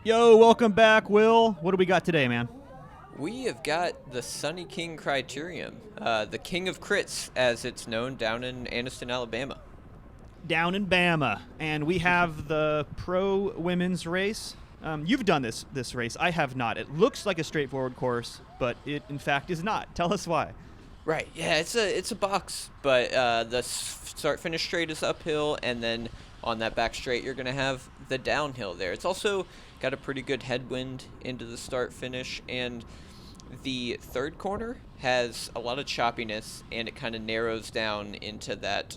Yo, welcome back, Will. What do we got today, man? We have got the Sunny King Criterium, the king of crits, as it's known down in Anniston, Alabama. Down in Bama, and we have the pro women's race. You've done this race. I have not. It looks like a straightforward course, but it in fact is not. Tell us why. Right, yeah, it's a box, but the start-finish straight is uphill, and then on that back straight you're going to have the downhill there. It's also got a pretty good headwind into the start-finish, and the third corner has a lot of choppiness, and it kind of narrows down into that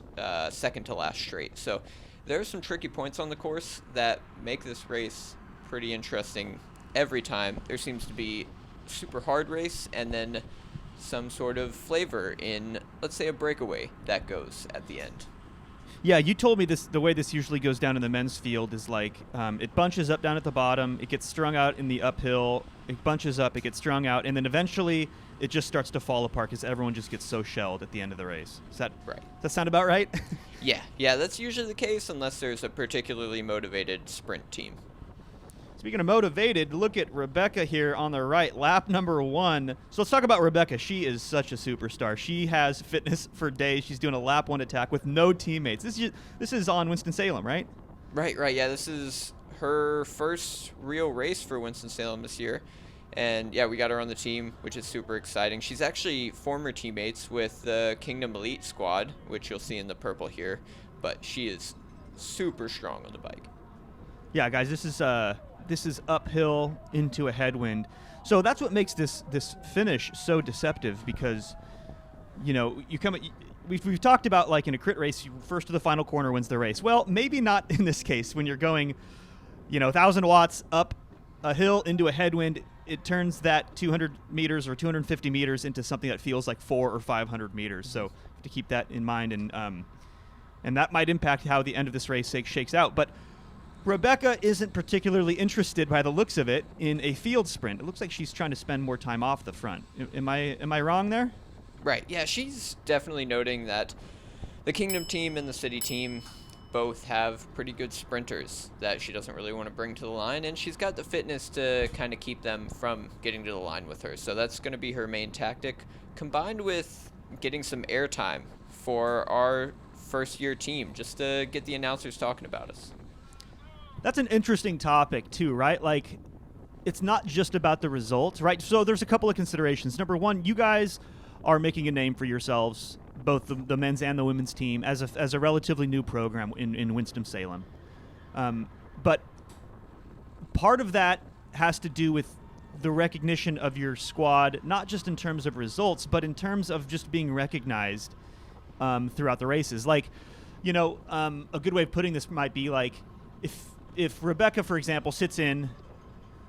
second-to-last straight. So there are some tricky points on the course that make this race pretty interesting every time. There seems to be a super hard race, and then some sort of flavor in, let's say, a breakaway that goes at the end. Yeah, you told me this. The way this usually goes down in the men's field is like it bunches up down at the bottom, it gets strung out in the uphill, it bunches up, it gets strung out, and then eventually it just starts to fall apart because everyone just gets so shelled at the end of the race. Is that right? Does that sound about right? Yeah, that's usually the case unless there's a particularly motivated sprint team. Speaking of motivated, look at Rebecca here on the right, lap number 1. So let's talk about Rebecca. She is such a superstar. She has fitness for days. She's doing a lap 1 attack with no teammates. This is on Winston-Salem, right? Right. Yeah, this is her first real race for Winston-Salem this year. And yeah, we got her on the team, which is super exciting. She's actually former teammates with the Kingdom Elite squad, which you'll see in the purple here. But she is super strong on the bike. Yeah, guys, this is uphill into a headwind. So that's what makes this finish so deceptive because, you know, we've talked about like in a crit race, first to the final corner wins the race. Well, maybe not in this case when you're going, 1,000 watts up a hill into a headwind. It turns that 200 meters or 250 meters into something that feels like 400 or 500 meters. So you have to keep that in mind, and that might impact how the end of this race shakes out. But Rebecca isn't particularly interested, by the looks of it, in a field sprint. It looks like she's trying to spend more time off the front. Am I wrong there? Right. Yeah, she's definitely noting that the Kingdom team and the City team both have pretty good sprinters that she doesn't really want to bring to the line, and she's got the fitness to kind of keep them from getting to the line with her. So that's going to be her main tactic, combined with getting some airtime for our first-year team, just to get the announcers talking about us. That's an interesting topic, too, right? Like, it's not just about the results, right? So there's a couple of considerations. Number one, you guys are making a name for yourselves, both the men's and the women's team, as a relatively new program in Winston-Salem. But part of that has to do with the recognition of your squad, not just in terms of results, but in terms of just being recognized throughout the races. Like, a good way of putting this might be like, if Rebecca, for example, sits in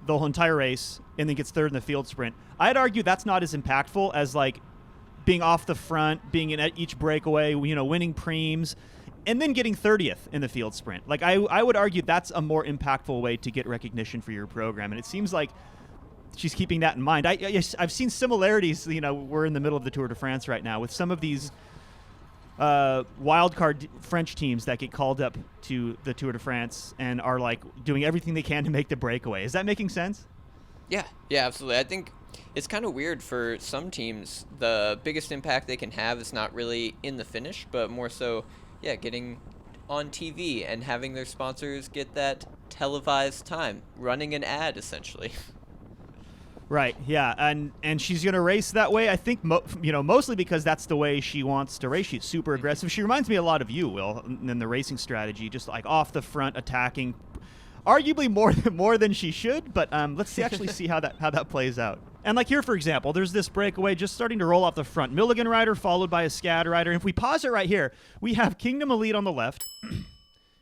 the whole entire race and then gets third in the field sprint, I'd argue that's not as impactful as like being off the front, being in each breakaway, winning preems, and then getting 30th in the field sprint. Like I would argue that's a more impactful way to get recognition for your program, and it seems like she's keeping that in mind. I've seen similarities. We're in the middle of the Tour de France right now with some of these wild card French teams that get called up to the Tour de France and are like doing everything they can to make the breakaway. Is that making sense? Yeah, absolutely. I think it's kind of weird for some teams. The biggest impact they can have is not really in the finish, but more so, getting on TV and having their sponsors get that televised time, running an ad essentially. Right, yeah, and she's going to race that way, I think, mostly because that's the way she wants to race. She's super aggressive. She reminds me a lot of you, Will, in the racing strategy, just like off the front, attacking, arguably more than she should, but let's actually see how that plays out. And like here, for example, there's this breakaway just starting to roll off the front. Milligan rider followed by a SCAD rider. And if we pause it right here, we have Kingdom Elite on the left.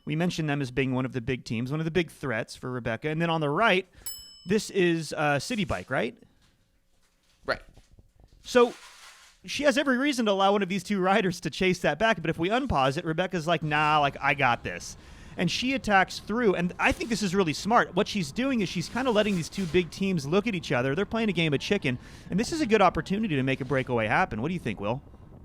We mentioned them as being one of the big teams, one of the big threats for Rebecca. And then on the right, this is City Bike, right? Right. So she has every reason to allow one of these two riders to chase that back. But if we unpause it, Rebecca's like, nah, like I got this. And she attacks through. And I think this is really smart. What she's doing is she's kind of letting these two big teams look at each other. They're playing a game of chicken. And this is a good opportunity to make a breakaway happen. What do you think, Will?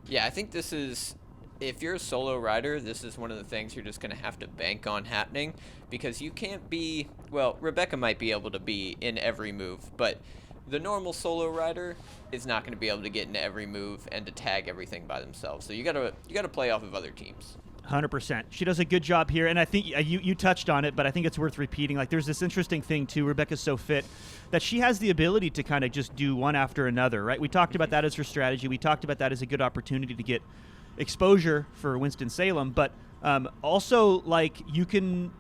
Yeah, I think this is If you're a solo rider, this is one of the things you're just going to have to bank on happening, because you can't be, well, Rebecca might be able to be in every move, but the normal solo rider is not going to be able to get into every move and to tag everything by themselves. So you got to play off of other teams. 100%. She does a good job here, and I think you touched on it, but I think it's worth repeating. Like, there's this interesting thing too. Rebecca's so fit that she has the ability to kind of just do one after another, right? We talked about that as her strategy. We talked about that as a good opportunity to get exposure for Winston-Salem, but also, like, you can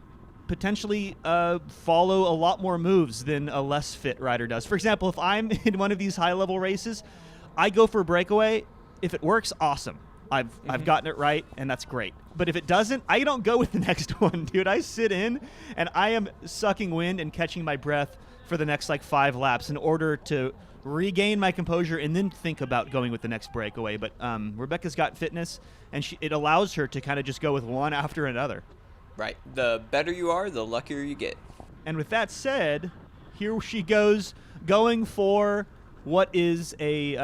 potentially follow a lot more moves than a less fit rider does. For example, if I'm in one of these high-level races, I go for a breakaway. If it works, awesome. I've gotten it right, and that's great. But if it doesn't, I don't go with the next one, dude. I sit in, and I am sucking wind and catching my breath for the next, like, 5 laps in order to regain my composure and then think about going with the next breakaway. But Rebecca's got fitness, and it allows her to kind of just go with one after another. Right. The better you are, the luckier you get. And with that said, here she goes, going for what is a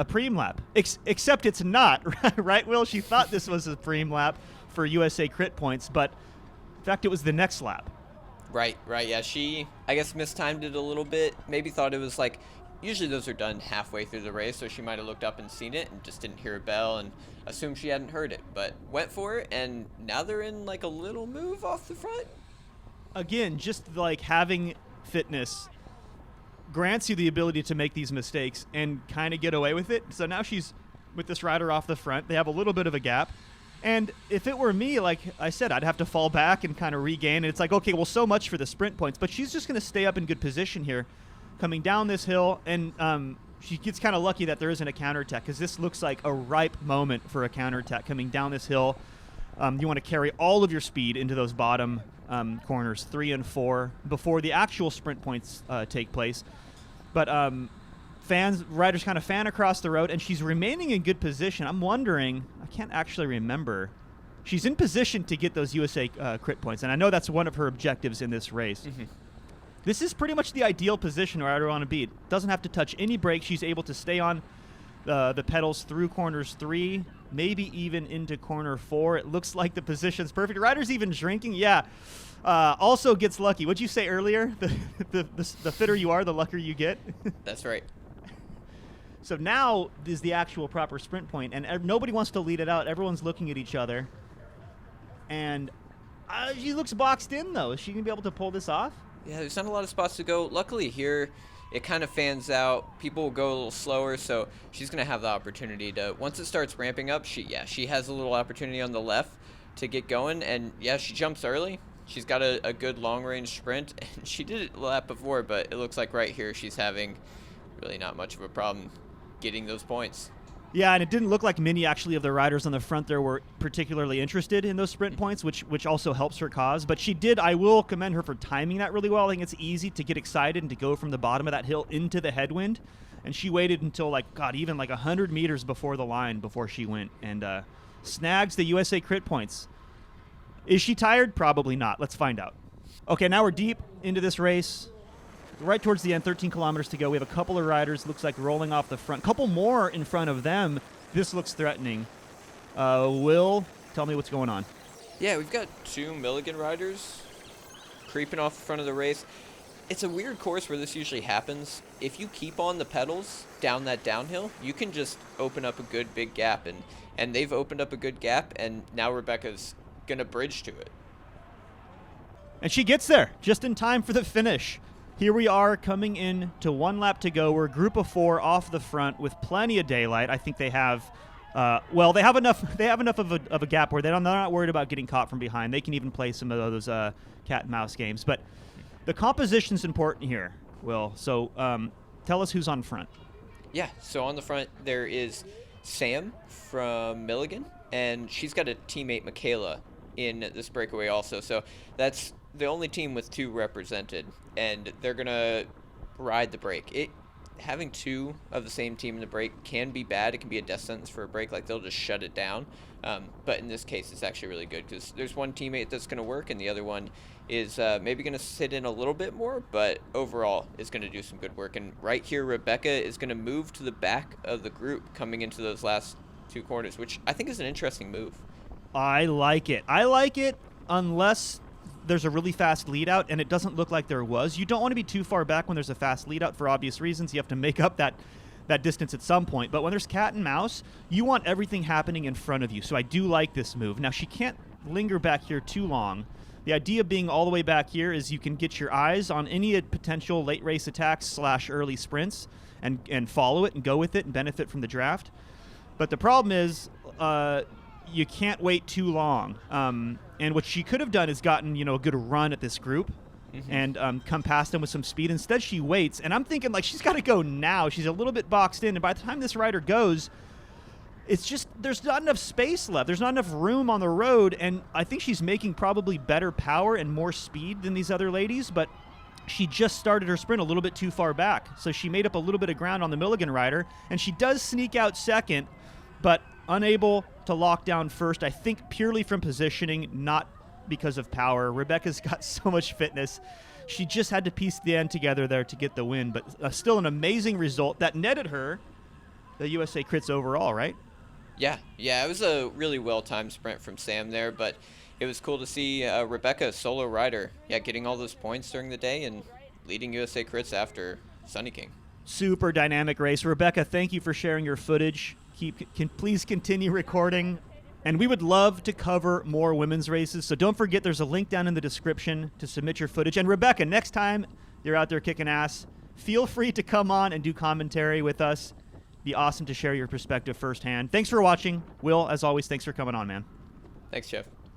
preem lap. Except it's not, right, Will? She thought this was a preem lap for USA crit points, but in fact it was the next lap. Right, yeah. She, I guess, mistimed it a little bit. Maybe thought it was like, usually those are done halfway through the race, so she might have looked up and seen it and just didn't hear a bell and assumed she hadn't heard it, but went for it, and now they're in like a little move off the front. Again, just like having fitness grants you the ability to make these mistakes and kind of get away with it. So now she's with this rider off the front. They have a little bit of a gap. And if it were me, like I said, I'd have to fall back and kind of regain. And it's like, okay, well, so much for the sprint points. But she's just going to stay up in good position here, coming down this hill. And she gets kind of lucky that there isn't a counterattack, because this looks like a ripe moment for a counterattack coming down this hill. You want to carry all of your speed into those bottom corners 3 and 4 before the actual sprint points take place. But riders kind of fan across the road, and she's remaining in good position. I'm wondering, I can't actually remember. She's in position to get those USA crit points, and I know that's one of her objectives in this race. Mm-hmm. This is pretty much the ideal position where I want to be. It doesn't have to touch any brakes. She's able to stay on the pedals through corners 3, maybe even into corner 4. It looks like the position's perfect. Rider's even drinking. Yeah. Also gets lucky. What'd you say earlier? The fitter you are, the luckier you get. That's right. So now is the actual proper sprint point, and nobody wants to lead it out. Everyone's looking at each other. And she looks boxed in, though. Is she going to be able to pull this off? Yeah, there's not a lot of spots to go. Luckily here, it kind of fans out. People will go a little slower, so she's going to have the opportunity to, once it starts ramping up, she has a little opportunity on the left to get going. And, yeah, she jumps early. She's got a good long-range sprint, and she did it a lap before, but it looks like right here she's having really not much of a problem getting those points. Yeah, and it didn't look like many actually of the riders on the front there were particularly interested in those sprint points, which also helps her cause. But she did, I will commend her for timing that really well. I think it's easy to get excited and to go from the bottom of that hill into the headwind. And she waited until, even 100 meters before the line before she went and snags the USA crit points. Is she tired? Probably not. Let's find out. Okay, now we're deep into this race. Right towards the end, 13 kilometers to go. We have a couple of riders, looks like rolling off the front. Couple more in front of them. This looks threatening. Will, tell me what's going on. Yeah, we've got 2 Milligan riders creeping off the front of the race. It's a weird course where this usually happens. If you keep on the pedals down that downhill, you can just open up a good big gap. And they've opened up a good gap, and now Rebecca's going to bridge to it. And she gets there just in time for the finish. Here we are coming in to 1 lap to go. We're a group of 4 off the front with plenty of daylight. I think they have, they have enough. They have enough of a gap where they're not worried about getting caught from behind. They can even play some of those cat and mouse games. But the composition's important here, Will. So tell us who's on front. Yeah. So on the front there is Sam from Milligan, and she's got a teammate, Michaela, in this breakaway also. So that's the only team with 2 represented, and they're going to ride the break. Having 2 of the same team in the break can be bad. It can be a death sentence for a break. Like, they'll just shut it down. But in this case, it's actually really good because there's one teammate that's going to work, and the other one is maybe going to sit in a little bit more, but overall is going to do some good work. And right here, Rebecca is going to move to the back of the group coming into those last two corners, which I think is an interesting move. I like it. I like it unless there's a really fast lead out, and it doesn't look like there was. You don't want to be too far back when there's a fast lead out for obvious reasons. You have to make up that distance at some point. But when there's cat and mouse, you want everything happening in front of you. So I do like this move. Now, she can't linger back here too long. The idea being all the way back here is you can get your eyes on any potential late race attacks / early sprints and follow it and go with it and benefit from the draft. But the problem is you can't wait too long. And what she could have done is gotten, a good run at this group and come past them with some speed. Instead, she waits. And I'm thinking, like, she's got to go now. She's a little bit boxed in. And by the time this rider goes, it's just there's not enough space left. There's not enough room on the road. And I think she's making probably better power and more speed than these other ladies. But she just started her sprint a little bit too far back. So she made up a little bit of ground on the Milligan rider. And she does sneak out second, but unable to lock down first, I think purely from positioning, not because of power. Rebecca's got so much fitness. She just had to piece the end together there to get the win, but still an amazing result that netted her the USA Crits overall, right? Yeah, it was a really well-timed sprint from Sam there, but it was cool to see Rebecca, solo rider, getting all those points during the day and leading USA Crits after Sunny King. Super dynamic race. Rebecca, thank you for sharing your footage. Please continue recording. And we would love to cover more women's races. So don't forget, there's a link down in the description to submit your footage. And Rebecca, next time you're out there kicking ass, feel free to come on and do commentary with us. Be awesome to share your perspective firsthand. Thanks for watching. Will, as always, thanks for coming on, man. Thanks, Jeff.